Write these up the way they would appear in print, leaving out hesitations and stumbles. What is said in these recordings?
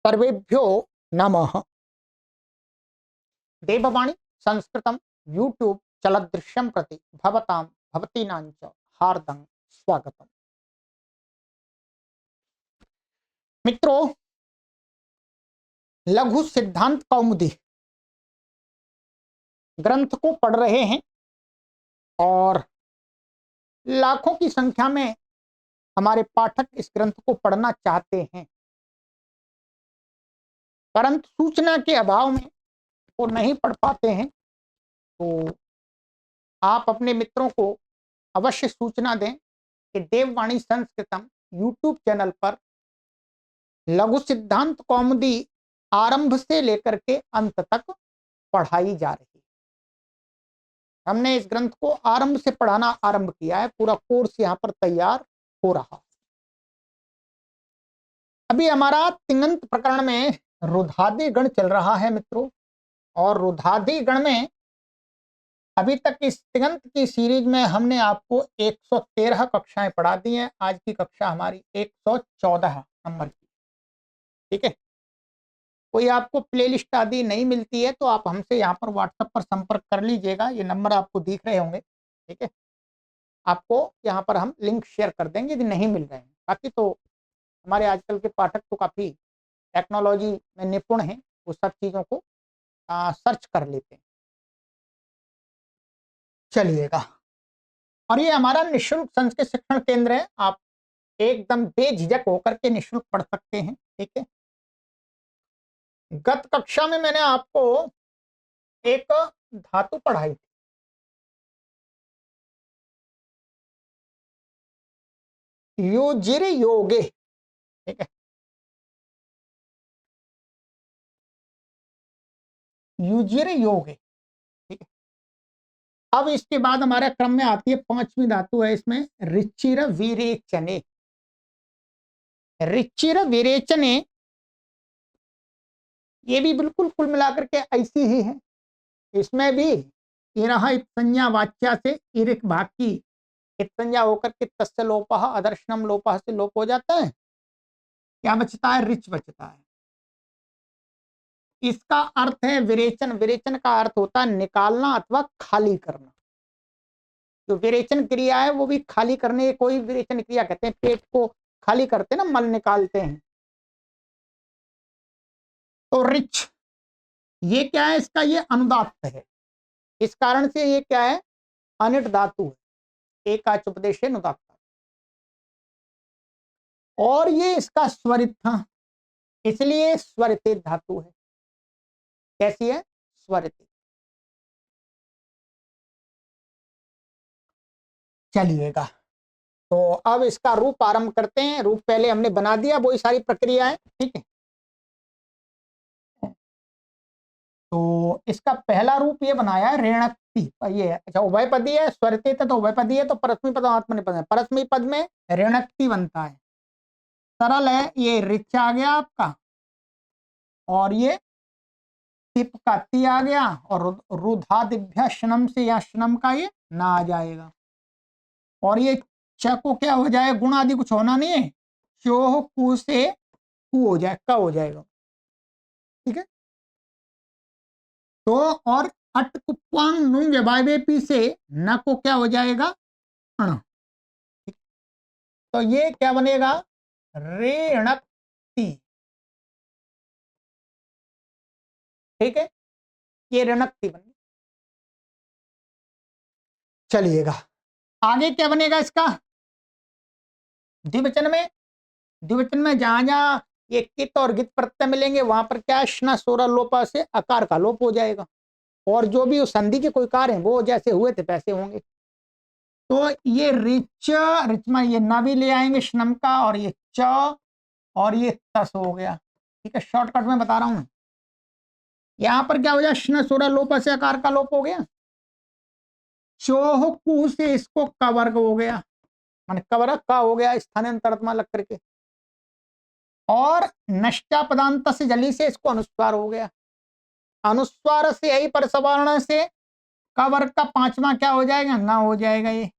सर्वेभ्यो नमः। देववाणी संस्कृतम यूट्यूब चलदृश्यम प्रति भवतां भवतीनां च हार्दं स्वागतम। मित्रों, लघु सिद्धांत कौमुदी ग्रंथ को पढ़ रहे हैं और लाखों की संख्या में हमारे पाठक इस ग्रंथ को पढ़ना चाहते हैं, परंतु सूचना के अभाव में वो नहीं पढ़ पाते हैं। तो आप अपने मित्रों को अवश्य सूचना दें कि देववाणी संस्कृतम यूट्यूब चैनल पर लघु सिद्धांत कौमुदी आरंभ से लेकर के अंत तक पढ़ाई जा रही है। हमने इस ग्रंथ को आरंभ से पढ़ाना आरंभ किया है, पूरा कोर्स यहाँ पर तैयार हो रहा है। अभी हमारा तिङंत प्रकरण में रुधादि गण चल रहा है मित्रों, और रुधादि गण में अभी तक इस तिङंत की सीरीज में हमने आपको 113 कक्षाएं पढ़ा दी हैं। आज की कक्षा हमारी 114 नंबर की, ठीक है। कोई आपको प्लेलिस्ट आदि नहीं मिलती है तो आप हमसे यहाँ पर व्हाट्सएप पर संपर्क कर लीजिएगा, ये नंबर आपको दिख रहे होंगे, ठीक है। आपको यहाँ पर हम लिंक शेयर कर देंगे यदि नहीं मिल रहे हैं। बाकी तो हमारे आजकल के पाठक तो काफ़ी टेक्नोलॉजी में निपुण हैं, वो सब चीज़ों को सर्च कर लेते हैं। चलिएगा, और ये हमारा निःशुल्क संस्कृत शिक्षण केंद्र है, आप एकदम बेझिझक होकर के निःशुल्क पढ़ सकते हैं, ठीक है। गत कक्षा में मैंने आपको एक धातु पढ़ाई थी, युजिर योगे, ठीक है। युजिर योगे, ठीक है। अब इसके बाद हमारे क्रम में आती है पांचवी धातु है इसमें, ऋचिर विरेचने। ऋचिर विरेचने ये भी बिल्कुल कुल मिलाकर के ऐसी ही है। इसमें भी इरह संज्ञा वाच्या से इरिक भाग की संज्ञा होकर के तस्य लोपः अदर्शनम लोपः से लोप हो जाता है। क्या बचता है? रिच बचता है। इसका अर्थ है विरेचन। विरेचन का अर्थ होता है निकालना अथवा खाली करना। जो विरेचन क्रिया है वो भी खाली करने की कोई विरेचन क्रिया कहते हैं। पेट को खाली करते ना, मल निकालते हैं। तो रिच ये क्या है? इसका ये अनुदात्त है, इस कारण से ये क्या है? अनिट धातु है, एकाच उपदेशे अनुदात्त। और ये इसका स्वरित था, इसलिए स्वरित धातु है। कैसी है? स्वरित। चलिएगा, तो अब इसका रूप आरंभ करते हैं। रूप पहले हमने बना दिया, वही सारी प्रक्रिया है, ठीक है। तो इसका पहला रूप ये बनाया है ऋणक्ति। ये अच्छा उभयपदी है, स्वरित तो उभयपदी है, तो परस्मी पद आत्मनेपद है। परस्मी पद में ऋणक्ति बनता है, सरल है। ये रिच आ गया आपका, और ये टिप का ती आ गया, और रुधादिभ्य शनम से या शनम का ये ना आ जाएगा। और ये च को क्या हो जाएगा? गुण आदि कुछ होना नहीं है, चोह कु से कु हो जाए, क हो जाएगा, ठीक है। तो और अट कुप्वांग नुंग व्यवायवे पी से न को क्या हो जाएगा? अण। तो ये क्या बनेगा? ऋणक्ति, ठीक है। ये ऋणक्ति बन गई। चलिएगा, आगे क्या बनेगा इसका? द्विवचन में, द्विवचन में जहां जहां ये कित और गित प्रत्यय मिलेंगे वहां पर क्या? श्न सोरा लोपा से अकार का लोप हो जाएगा, और जो भी उस संधि के कोई कार्य हैं वो जैसे हुए थे वैसे होंगे। तो ये रिच, रिच में ये ना भी ले आएंगे श्नम का, और ये च और ये तस हो गया, ठीक है। शॉर्टकट में बता रहा हूं। यहां पर क्या हो जाए? श्न सोरा लोपा से अकार का लोप हो गया। चोह कु से इसको क वर्ग हो गया, मान कवर का हो गया स्थानांतरत्मा लग करके। और नष्टा पदांत से जली से इसको अनुस्वार हो गया। अनुस्वार से यही पर सवर्ण से का वर्ग का पांचवा क्या हो जाएगा? ना हो जाएगा ये।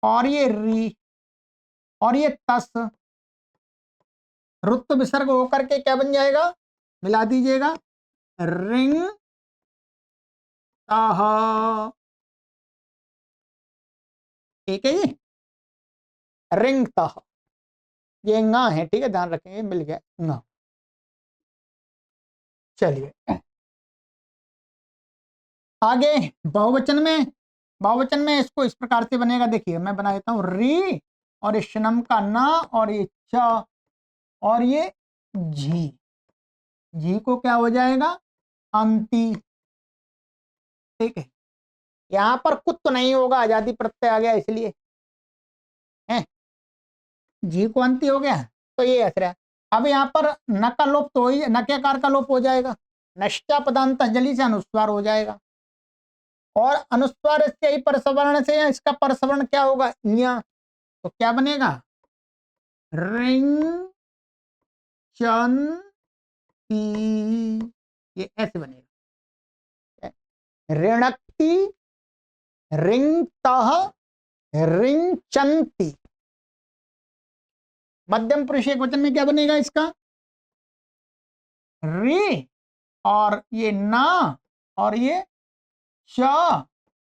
और ये री, और ये तस, रुत्व विसर्ग होकर के क्या बन जाएगा, मिला दीजिएगा, रिंग ताह। ठीक है जी, रिंग ताह, ये ंगा है, ठीक है, ध्यान रखेंगे, मिल गया ंगा। चलिए आगे बहुवचन में, बहुवचन में इसको इस प्रकार से बनेगा, देखिए मैं बना देता हूं, री और इस शनम का ना और ये च और ये झी, झी को क्या हो जाएगा, अंति। ठीक है, यहां पर कुछ तो नहीं होगा, आजादी प्रत्यय आ गया इसलिए है, जी को अंति हो गया तो ये असर है। अब यहाँ पर न का लोप तो ही, न के कार का लोप हो जाएगा, नष्टा पदांत जली से अनुस्वार हो जाएगा, और अनुस्वार से ही परसवर्ण से, या इसका परसवर्ण क्या होगा, इया, तो क्या बनेगा, रिंग चन ती, ये ऐसे बनेगा, ऋणक्ति, रिंगतः, रिंचंती। मध्यम पुरुष एक वचन में क्या बनेगा इसका, रे और ये ना और ये च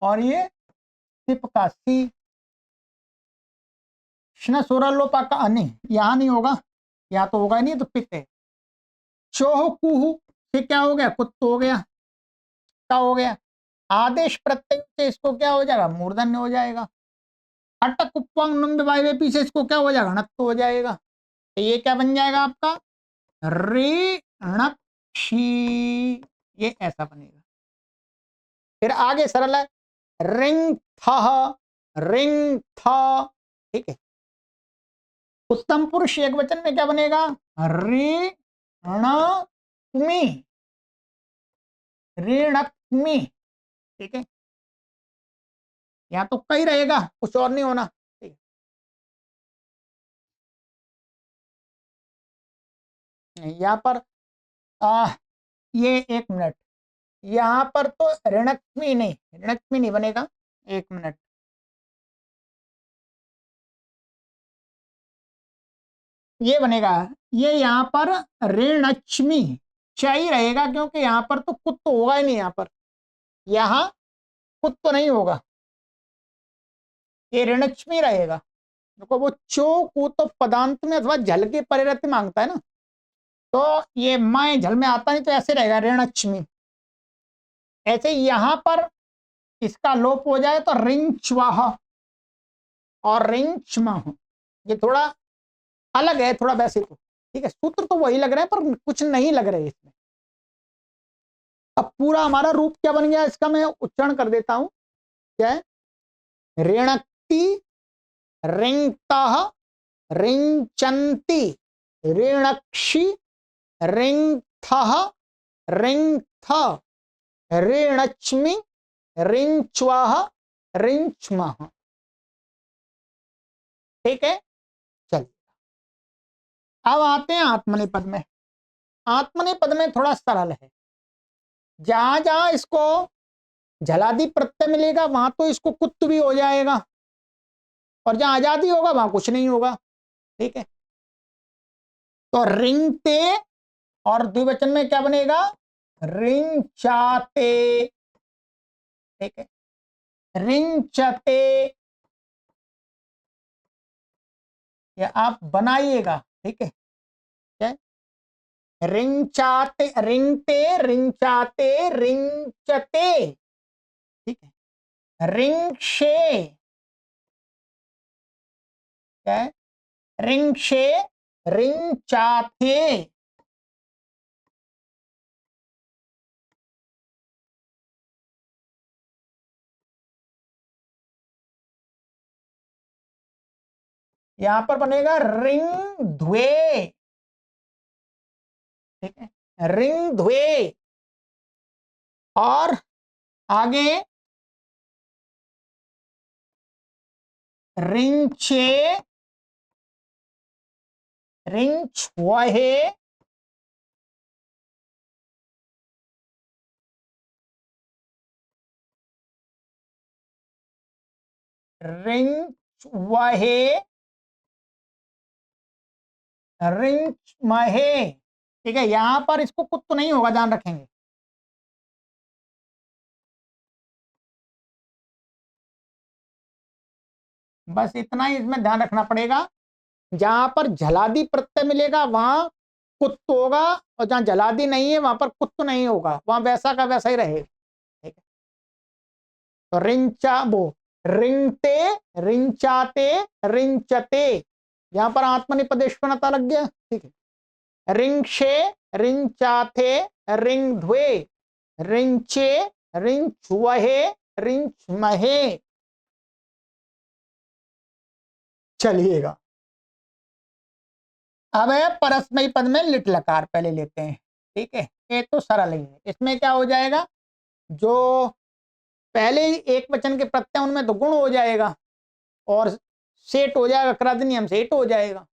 और ये सिप का सी, कृष्ण सोरा लोपा का नहीं, यहां नहीं होगा, यहां तो होगा ही नहीं, तो पित है। चोह कुहू से क्या हो गया, कुत्त हो गया, क्या हो गया, आदेश प्रत्यय से इसको क्या हो जाएगा, मूर्धन्य हो जाएगा। अटक उपवांग नुम्ब वायवे पी से इसको क्या हो जाएगा, णत्व हो जाएगा। तो ये क्या बन जाएगा आपका, ऋणक्षी, ये ऐसा बनेगा। फिर आगे सरल है, रिंग थ, रिंग थ, ठीक है। उत्तम पुरुष एक वचन में क्या बनेगा, ऋणक्मी, ऋणक्मी, ठीक है, यहाँ तो कई रहेगा, कुछ और नहीं होना, ठीक है। यहाँ पर ये एक मिनट, यहाँ पर तो ऋणक्मी नहीं, ऋणक्मी नहीं बनेगा, एक मिनट, ये बनेगा, ये यहाँ पर ऋणक्ष्मी चाहिए रहेगा, क्योंकि यहाँ पर तो कुछ तो होगा ही नहीं, यहाँ पर, यहाँ कुछ तो नहीं होगा, ये ऋणक्ष्मी रहेगा। देखो वो चो को तो पदांत में अथवा झल के परिरति मांगता है ना, तो ये मैं झल में आता नहीं, तो ऐसे रहेगा ऋणक्ष्मी। ऐसे यहाँ पर इसका लोप हो जाए तो रिंचवाह और रिंचमाह, ये थोड़ा अलग है, थोड़ा वैसे तो ठीक है, सूत्र तो वही लग रहा है पर कुछ नहीं लग रहा है इसमें। अब पूरा हमारा रूप क्या बन गया इसका, मैं उच्चारण कर देता हूं, क्या है, ऋणक्ति, रिंगतः, रिंचन्ति, ऋणक्षि, रिंगथः, रिंगथ, ऋणच्मि, रिंच्वाह, रिंच्मः। ठीक है, चल अब आते हैं आत्मनेपद में। आत्मनेपद में थोड़ा सरल है, जहां जहां इसको झलादी प्रत्यय मिलेगा वहां तो इसको कुत्त भी हो जाएगा, और जहां आजादी होगा वहां कुछ नहीं होगा। ठीक है, तो रिंगते और द्विवचन में क्या बनेगा, रिंग चाते, ठीक है, रिंग चते, ये आप बनाइएगा, ठीक है, क्या, रिंग चाते, रिंगते, रिंग चाते, रिंग चते, ठीक है, रिंग शे, क्या है, रिंग शे, रिंग चाथे, यहां पर बनेगा रिंग ध्वे, ठीक है, रिंग ध्वे, और आगे रिंग चे, रिंग छुहे, रिंग वहे, रिंच महे, ठीक है। यहां पर इसको कुछ तो नहीं होगा, ध्यान रखेंगे। बस इतना ही इसमें ध्यान रखना पड़ेगा, जहां पर झलादी प्रत्यय मिलेगा वहां कुत्त होगा, और जहां झलादी नहीं है वहां पर कुत्त नहीं होगा, वहां वैसा का वैसा ही रहेगा, ठीक है। तो रिंचा वो रिंगते, रिंचाते, रिंचते, यहां पर आत्मनिपदेशनता लग गया, ठीक है। रिंक्षे, रिंचाथे, रिंगध्वे, रिंचे, रिंचुवहे, रिंचमहे। चलिएगा, अब है परस्मयी पद में लिट लकार पहले लेते हैं, ठीक है। ये तो सरल ही है। इसमें क्या हो जाएगा, जो पहले ही एक वचन के प्रत्यय उनमें तो गुण हो जाएगा, और सेट हो जाएगा, कृद नियम सेट हो जाएगा,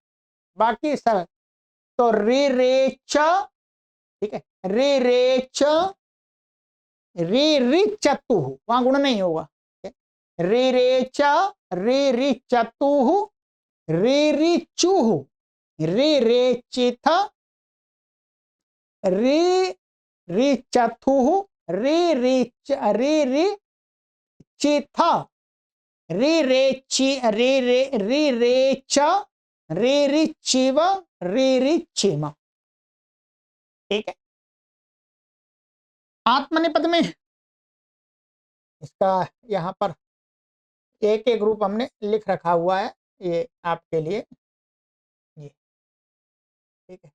बाकी सरल। तो रे रे च, ठीक है, रे रे च, रे रि चतु, वहां गुण नहीं होगा, रे रे च, रे रि चतु, रे रि चूह, रे रे चिथ, रे रि चथु, रे रि रे रि चिथ, रे रे ची, रे रे रे रे च, रे रि चिव, रे रि चिम, ठीक है। आत्मनिपद में इसका यहां पर एक एक रूप हमने लिख रखा हुआ है, ये आपके लिए, ये ठीक है।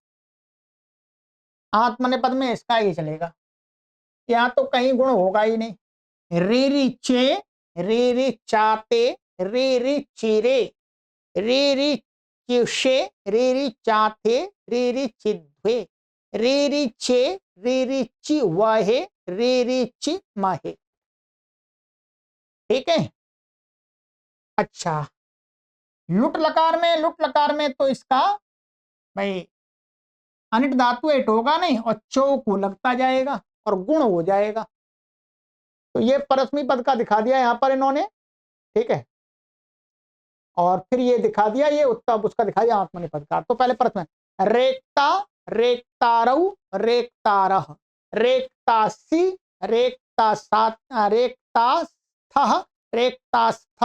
आत्मनिपद में इसका ही चलेगा, यहाँ तो कहीं गुण होगा ही नहीं। रे रि चे, रे रि चाते, रे रि चिरे, रे रि चिशे, रे रि चाथे, रे रि चिध्वे, रे रि चे, रे रि चि वहे, रे रि चि महे, ठीक है। अच्छा, लुट लकार में तो इसका भाई अनिट धातु एट होगा नहीं, और चो को लगता जाएगा और गुण हो जाएगा। तो ये परस्मी पद का दिखा दिया यहां पर इन्होंने, ठीक है। और फिर ये दिखा दिया, ये उत्तर उसका दिखा दिया आत्मनिपद का। तो पहले परस्मै रेक्ता, रेक्तारऊ, रेक्तारह, रेक्तासी, रेक्तासात, रेक्तास्थः, रेक्तास्थ,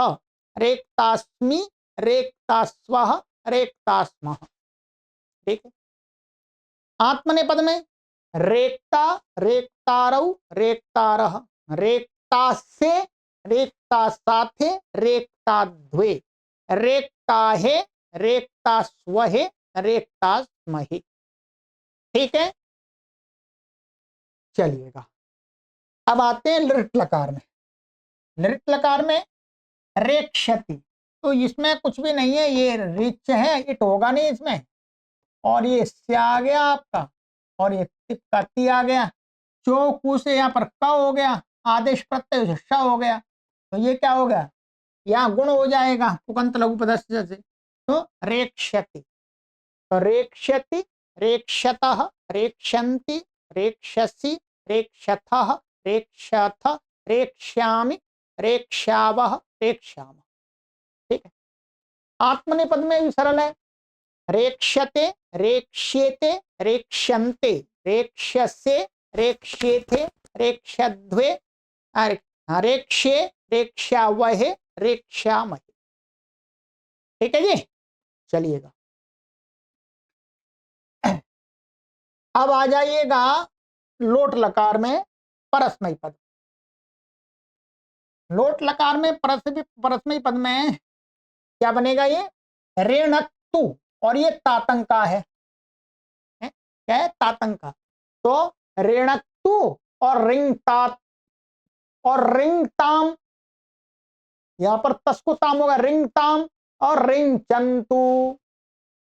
रेक्तास्मि, रेक्तास्वः, रेक्तास्मः, ठीक है। आत्मनेपद में रेक्ता, रेक्तारऊ, रेक्तारह, रेक्तासे, रेक्तासाथे, रेक्ताध्वे, रेक्ताहे, रेक्तास्वहे, रेक्तास्महि, ठीक है। चलिएगा, अब आते हैं लृट लकार में। लृट लकार में रेक्षति, तो इसमें कुछ भी नहीं है, ये रिच है, इट होगा नहीं इसमें, और ये से आ गया आपका, और ये तिप का ती आ गया, चो से यहाँ पर क हो गया, आदेश प्रत्यय से श हो गया, तो ये क्या हो गया, यहाँ गुण हो जाएगा पुकंत लघु पदस्य से, तो रेक्ष्यति। तो रेक्ष्यति, रेक्षतः, रेक्षन्ति, रेक्षसि, रेक्षथः, रेक्षथ, रेक्ष्यामि, रेक्ष्यावः, रेक्ष्याम, ठीक है। आत्मनेपद में भी सरल है, रेक्ष्यते, रेक्ष्येते, रेक्ष्यन्ते, रेक्ष्यसे, रेक्ष्येथे, रेक्ष्यध्वे, रेक्ष्ये, रेक्ष्यावहे, रेक्ष्यामहे, ठीक है जी। चलिएगा, अब आ जाइएगा लोट लकार में परस्मयी पद। लोट लकार में परस्मयी पद में क्या बनेगा, ये ऋणक्तु, और ये तातंका है, क्या है, तातंका। तो ऋणक्तु और रिंगतात, और रिंगताम, यहां पर तस्को ताम होगा, रिंगताम और रिंचंतु,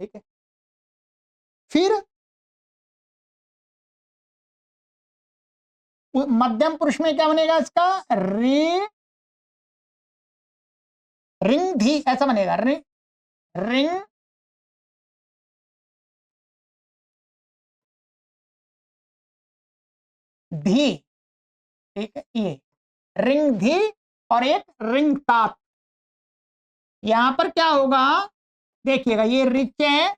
ठीक है। फिर मध्यम पुरुष में क्या बनेगा इसका, रि रिंग धी, ऐसा बनेगा, रिंग रिंग धी, ठीक है, ये रिंग धी और एक रिंग तात। यहां पर क्या होगा, देखिएगा, ये रिच है,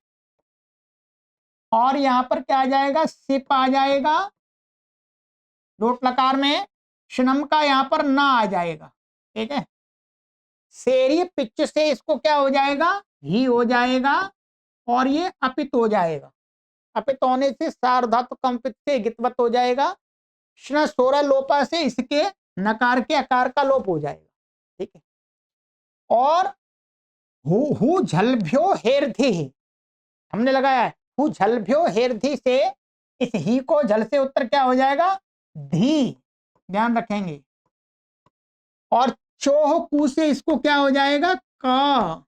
और यहां पर क्या आ जाएगा, सिप आ जाएगा, लोट लकार में शनम का यहां पर ना आ जाएगा, ठीक है। शेरीय पिच से इसको क्या हो जाएगा, ही हो जाएगा, और ये अपित हो जाएगा। अपित होने से सार्वधातु कंपित से गितवत हो जाएगा। श्न सोरा लोपा से इसके नकार के आकार का लोप हो जाएगा, ठीक है। और हु झलभ्यो हेरधि, हमने लगाया है हु झलभ्यो हेरधि से इस ही को झल से उत्तर क्या हो जाएगा, धी, ध्यान रखेंगे। और चोह कु से इसको क्या हो जाएगा, क।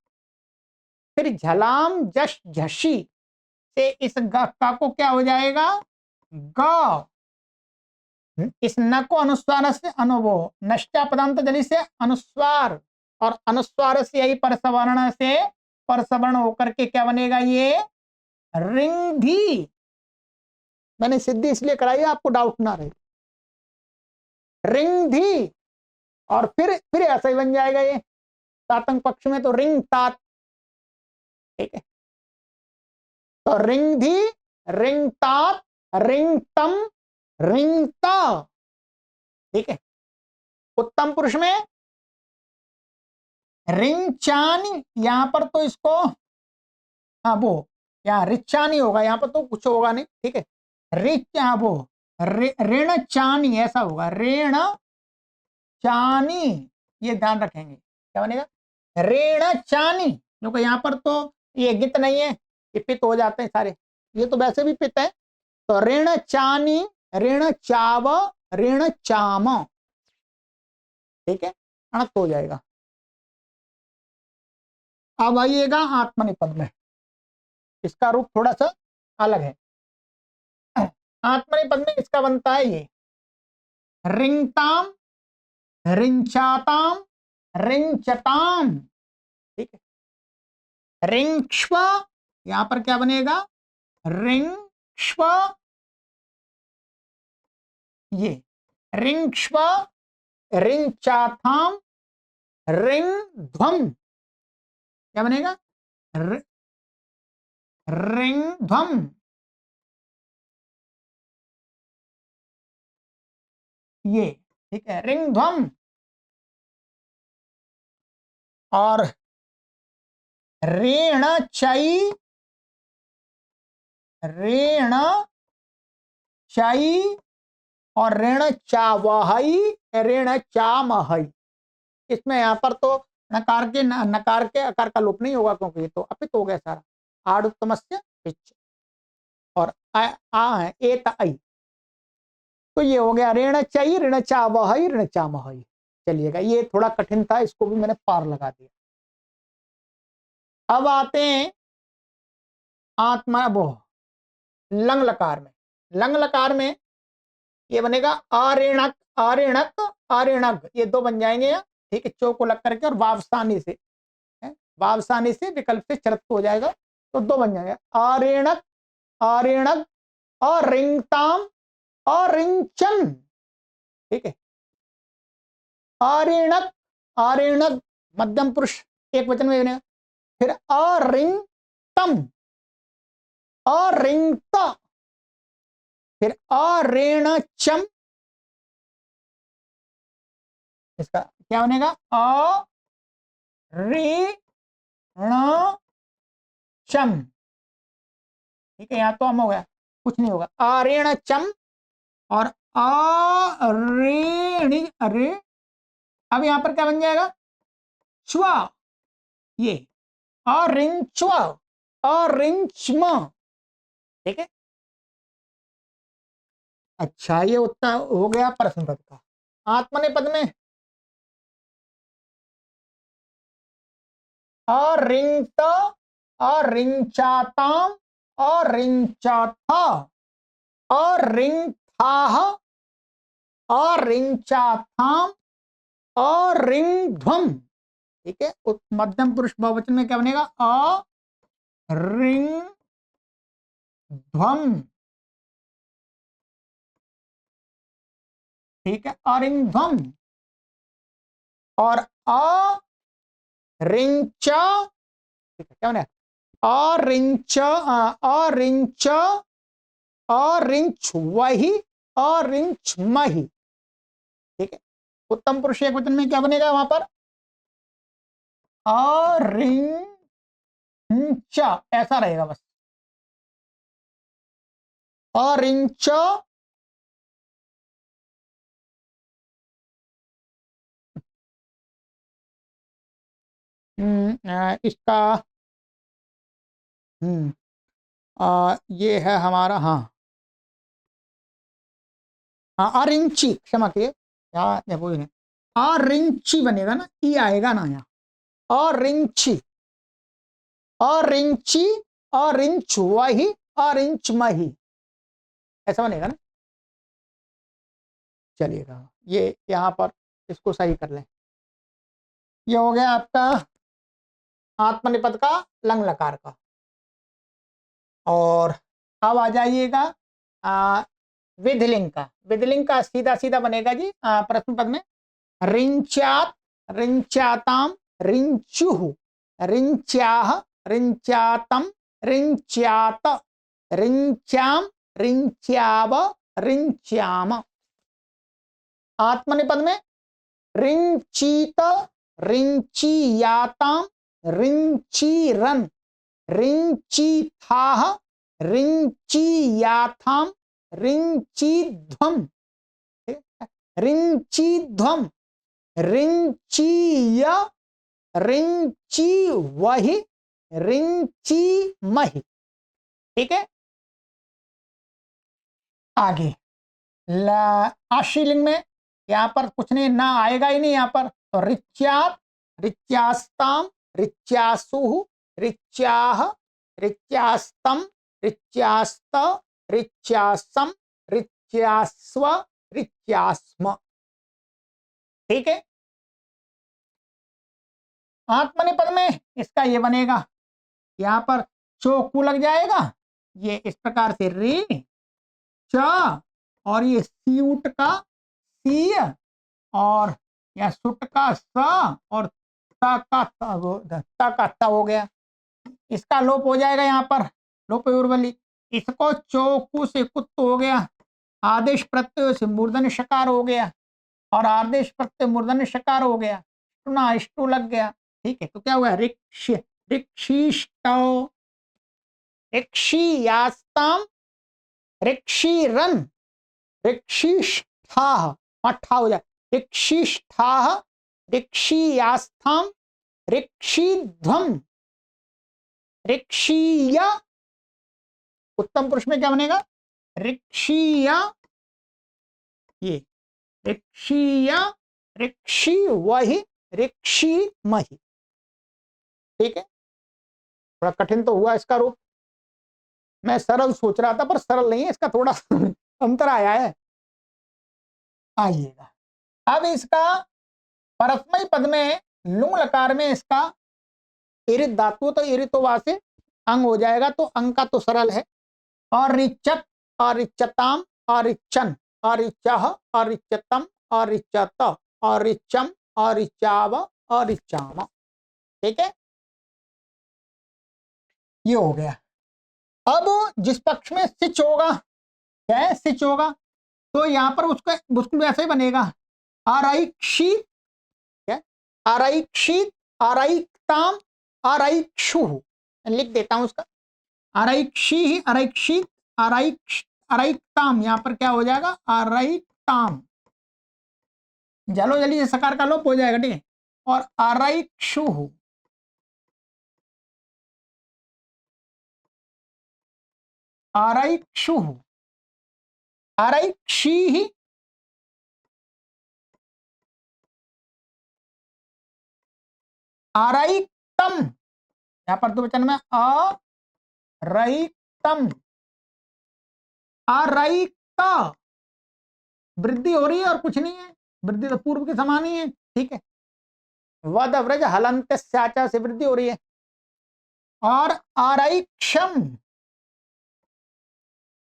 फिर झलाम जश झशी से इस का को क्या हो जाएगा, ग। इस न को अनुस्वार से अनुभो, नष्टा पदांत जली से अनुस्वार, और अनुस्वार से यही परसवर्ण से परसवर्ण होकर के क्या बनेगा, ये रिंधी। मैंने सिद्धि इसलिए कराई आपको डाउट ना रहे, रिंधी। और फिर ऐसा ही बन जाएगा ये तातंग पक्ष में, तो रिंग तात, ठीक है। तो रिंधी, रिंग तात, रिंग तम, रिंगता, ठीक है। उत्तम पुरुष में रिंग चानी, यहां पर तो इसको हाँ वो यहाँ रिचानी होगा, यहाँ पर तो कुछ होगा नहीं, ठीक है। रिच वो ऋण चानी ऐसा होगा, ऋण चानी, ये ध्यान रखेंगे, क्या बनेगा, ऋण चानी। क्योंकि यहाँ पर तो ये गित नहीं है, ये पित हो जाते हैं सारे, ये तो वैसे भी पित है। तो ऋण चानी, ऋण चाव, ऋण चाम, ठीक है, अणत हो जाएगा। अब आइएगा आत्मनिपद में, इसका रूप थोड़ा सा अलग है। आत्मनिपद में इसका बनता है ये रिंगताम, रिंचाताम, रिंचताम, ठीक है। रिंक्ष्व, यहां पर क्या बनेगा, रिंक्ष्व, ये रिंक्ष्व, रिंचाथाम, रिंध्वम, क्या बनेगा, रिंध्वम, ये ठीक है, रिंध्वम। और ऋण चई, ऋण चई, और ऋण चावहई, ऋण चामहई। इसमें यहां पर तो नकार के आकार का लोप नहीं होगा, क्योंकि ये तो अपित हो गया सारा। आड़ुत्तमस्य पिच, और आ है एत आई, तो ये हो गया ऋण चई, ऋण चावहई, ऋण चामहई। चलिएगा, ये थोड़ा कठिन था, इसको भी मैंने पार लगा दिया। अब आते हैं आत्मा वो लंग लकार में। लंग लकार में ये बनेगा आऋणक, आऋणक, आऋणक, ये दो बन जाएंगे, ठीक है, चौ को लग करके, और वावसानी से, वावसानी से विकल्प से चरत हो जाएगा, तो दो बन जाएंगे, आऋणक, आऋणक, अरिंगताम, अरिंचन, ठीक है। आऋणक, आऋणक मध्यम पुरुष एक वचन में बनेगा। फिर अरिंगतम, अरिंगता, फिर अरेणचम, इसका क्या बनेगा, अरेणचम, ठीक है। यहां तो हम हो गया, कुछ नहीं होगा, अरेणचम, और अरेणी, अरे अब यहां पर क्या बन जाएगा, च्वा, ये अरिंचवा, अरिंचम, ठीक है। अच्छा, ये उत्तर हो गया प्रश्न पद का। आत्मनेपद में अरिंगत, अरिंचाताम, अरिंचाथा, अरिंगथाह, अरिंचाथाम, अरिंध्वम, ठीक है। मध्यम पुरुष बहुवचन में क्या बनेगा, अरिंध्वम, ठीक है, अरिंध्वम। और अरिंचा, ठीक है, क्या बनेगा, अरिंच अरिंच अरिंच वही अरिंच मही। ठीक है, उत्तम पुरुष एक वचन में क्या बनेगा वहां पर? अरिंच, ऐसा रहेगा बस। अरिंच इसका ये है हमारा, हाँ हाँ अरिंची, क्षमा किए यहाँ देखो, अरिंची बनेगा ना, ई आएगा ना यहाँ, अरिंची अरिंची अरिंच वही अरिंच मही, ऐसा बनेगा ना। चलिएगा, ये यहाँ पर इसको सही कर लें। ये हो गया आपका आत्मनिपद का लंग लकार का। और अब आ जाइएगा विधिलिंग का। विधिलिंग का सीधा सीधा बनेगा जी प्रथम पद में रिंचात रिंचाताम रिंचुह रिंच्याह रिंचातम रिंच्यात रिंच्याम रिंच्याव रिंच्याम। आत्मनिपद में रिंचीत रिंचियाताम रिंचीरन रिंचीथाह रिंचियाथाम रिंचीध्वम रिंचीध्वम रिंचीय रिंची वही रिंची मही। ठीक है, आगे आशीलिंग में यहां पर कुछ नहीं, ना आएगा ही नहीं यहां पर, तो रिच्यात रिच्यास्ताम रिच्यासुह रिच्याह रिच्यास्तम रिच्यास्त रिच्यासम रिच्यास्व रिच्यास्म। ठीक है, आत्मनिपद में इसका ये बनेगा, यहां पर चोकू लग जाएगा, ये इस प्रकार से रे च, और ये सीउट का सी, और या सुट का स, और ता का ता हो गया। इसका लोप हो जाएगा यहाँ पर, लोप उर्वली। इसको चोकू से कुत्त हो गया, आदेश प्रत्यय से मूर्धन शकार हो गया, और आदेश प्रत्यय मूर्धन शकार हो गया, ना इष्टु लग गया। ठीक है, तो क्या हुआ? रिक्ष रिक्षिष्टौ रिक्षियास्ताम रिक्षिरन रिक्षिष्ठाः, ठा हो जाए, रिक्षिष्ठाः रिक्षियास्थाम रिक्षिध्वम रिक्षीय। उत्तम पुरुष में क्या बनेगा? रिक्षीय, ये रिक्षीय रिक्षी वही रिक्षी मही। ठीक है, थोड़ा कठिन तो हुआ इसका रूप, मैं सरल सोच रहा था पर सरल नहीं है, इसका थोड़ा अंतर आया है। आइएगा, अब इसका परस्मय पद में लुंग लकार में इसका इरित धातु, तो इरितोवा से अंग हो जाएगा, तो अंग का तो सरल है। अरिचत अरिचताम अरिचन अरिचह अरिचतम अरिचत अरिचम अरिचाव अरिचाम। ठीक है, ये हो गया। अब जिस पक्ष में सिच होगा, क्या है? सिच होगा, तो यहां पर उसका बिल्कुल ऐसे ही बनेगा, आराइक्षित, क्या? आराइक्षित आराइकताम आराइक्षु, लिख देता हूं उसका, आराइक्षी आराइक्षित आराइक्ष आराइकताम, यहां पर क्या हो जाएगा? आराइकताम, जलो जली सकार का लोप हो जाएगा। ठीक है, और आराइक्षु आराइक्षु आराइक्षी आराइकतम, यहां पर दो वचन में अराइकतम अराइकता, वृद्धि हो रही है और कुछ नहीं है, वृद्धि तो पूर्व के समान ही है। ठीक है, वद व्रज हलंत स्याचा से वृद्धि हो रही है। और आराइक्षम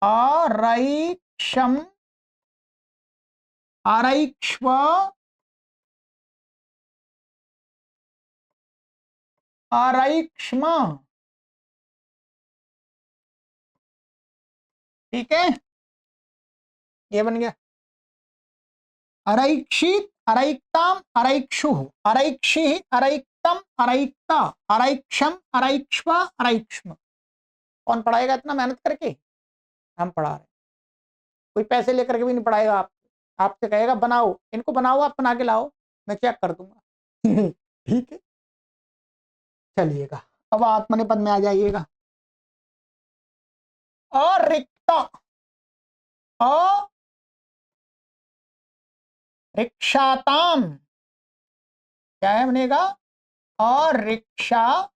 आराइक्षम आराइक्ष्व आराइक्ष्म, ठीक है, ये बन गया। अरैक्षित, अरैक्ताम, अरैक्षु, अरैक्षि, अरैक्तम, अरैक्ता, अरैक्षम, अरैक्ष्वा, अरैक्ष्म। कौन पढ़ाएगा इतना मेहनत करके? हम पढ़ा रहे हैं। कोई पैसे लेकर के भी नहीं पढ़ाएगा। आप आपसे कहेगा बनाओ, इनको बनाओ, आप बना के लाओ, मैं चेक कर दूंगा। ठीक है, चलिएगा अब आत्मनेपद में आ जाइएगा। अरिक्त, अरिक्षाताम, क्या है बनेगा? अरिक्षाताम,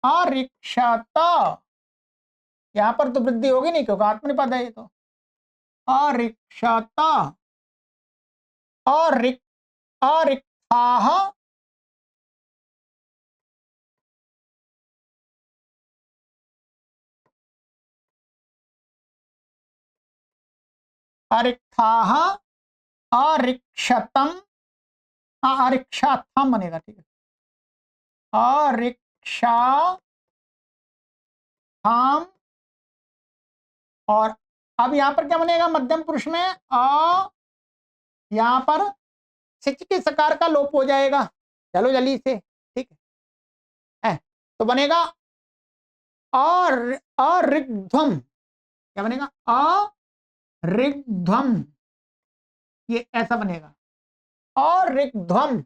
अरिक्षाता। यहां पर तो वृद्धि होगी नहीं क्योंकि आत्मनेपद है ये तो। अरिक्षाता, अरिक् अरिक्ताः, अरिक्ताः, अरिक्षतम, अरिक्षाथम बनेगा। ठीक है, अरिक्षाथाम। और अब यहां पर क्या बनेगा मध्यम पुरुष में? यहां पर सिच के सकार का लोप हो जाएगा। चलो जल्दी से, ठीक है, तो बनेगा अरिग्ध्वम। क्या बनेगा? अरिग्ध्वम, ये ऐसा बनेगा। अरिग्ध्वम,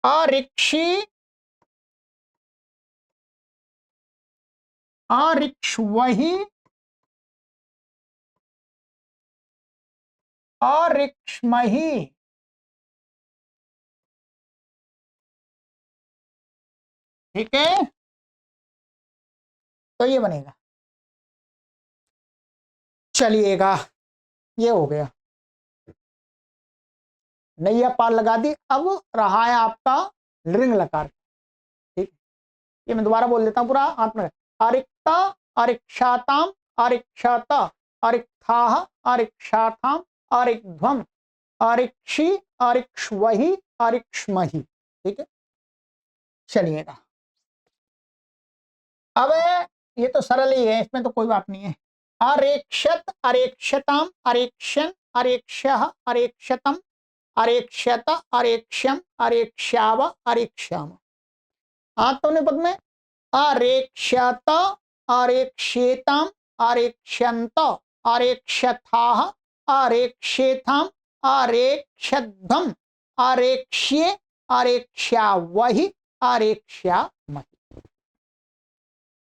अरिक्षी, अरिक्ष्वहि, अरिक्ष्महि। ठीक है, तो ये बनेगा। चलिएगा, ये हो गया, नैया पार लगा दी। अब रहा है आपका लिंग लकार। ठीक, ये मैं दोबारा बोल देता हूं पूरा आत्म। अरिक्ता, अरिक्षाताम, अरिक्षाता, अरिक्थाः, अरिक्षाथाम, अरिग्ध्वम, अरिक्षि, अरिक्ष्वहि, अरिक्ष्महि। ठीक है, चलिएगा। अब ये तो सरल ही है, इसमें तो कोई बात नहीं है। अरेक्षत, अरेक्षताम, अरेक्षन, अरेक्ष्यः, अरेक्षतम, अरेक्ष्यत, अरेक्ष्यम, अरेक्ष्याव, अरेक्ष्याम। आत्मनेपद में अरेक्ष्यत, अरेक्ष्येताम, अरेक्ष्यन्त, अरेक्ष्यथाः, अरेक्ष्येथाम, अरेक्ष्यध्वम, अरेक्ष्ये, अरेक्ष्यावहि, अरेक्ष्यामहि।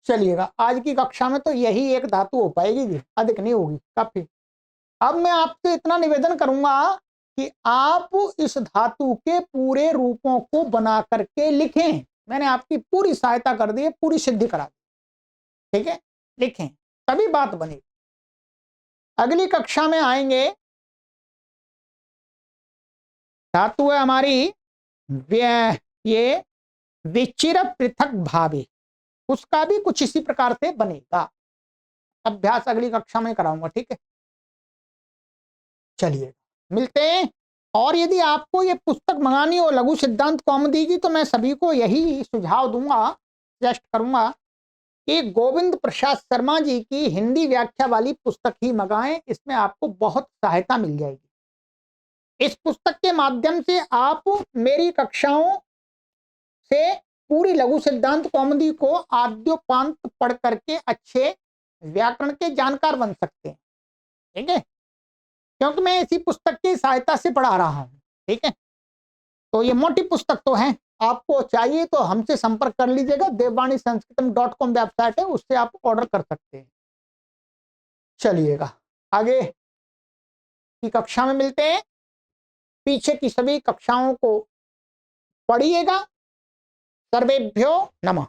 चलिएगा, आज की कक्षा में तो यही एक धातु हो पाएगी जी, अधिक नहीं होगी, काफी। अब मैं आपसे इतना निवेदन करूंगा कि आप इस धातु के पूरे रूपों को बना करके लिखें। मैंने आपकी पूरी सहायता कर दी है, पूरी सिद्धि करा दी। ठीक है, लिखें तभी बात बनेगी। अगली कक्षा में आएंगे, धातु है हमारी ये विचिर पृथक भावे, उसका भी कुछ इसी प्रकार से बनेगा। अभ्यास अगली कक्षा में कराऊंगा। ठीक है, चलिए मिलते हैं। और यदि आपको ये पुस्तक मंगानी हो लघु सिद्धांत कौमुदी की, तो मैं सभी को यही सुझाव दूंगा, सजेस्ट करूंगा कि गोविंद प्रसाद शर्मा जी की हिंदी व्याख्या वाली पुस्तक ही मंगाएं। इसमें आपको बहुत सहायता मिल जाएगी। इस पुस्तक के माध्यम से आप मेरी कक्षाओं से पूरी लघु सिद्धांत कौमुदी को आद्योपांत पढ़ करके अच्छे व्याकरण के जानकार बन सकते हैं। ठीक है, क्योंकि मैं इसी पुस्तक की सहायता से पढ़ा रहा हूं। ठीक है, तो ये मोटी पुस्तक तो है, आपको चाहिए तो हमसे संपर्क कर लीजिएगा। देववाणी संस्कृतम.com वेबसाइट है, उससे आप ऑर्डर कर सकते हैं। चलिएगा, आगे की कक्षा में मिलते हैं। पीछे की सभी कक्षाओं को पढ़िएगा। सर्वेभ्यो नमः।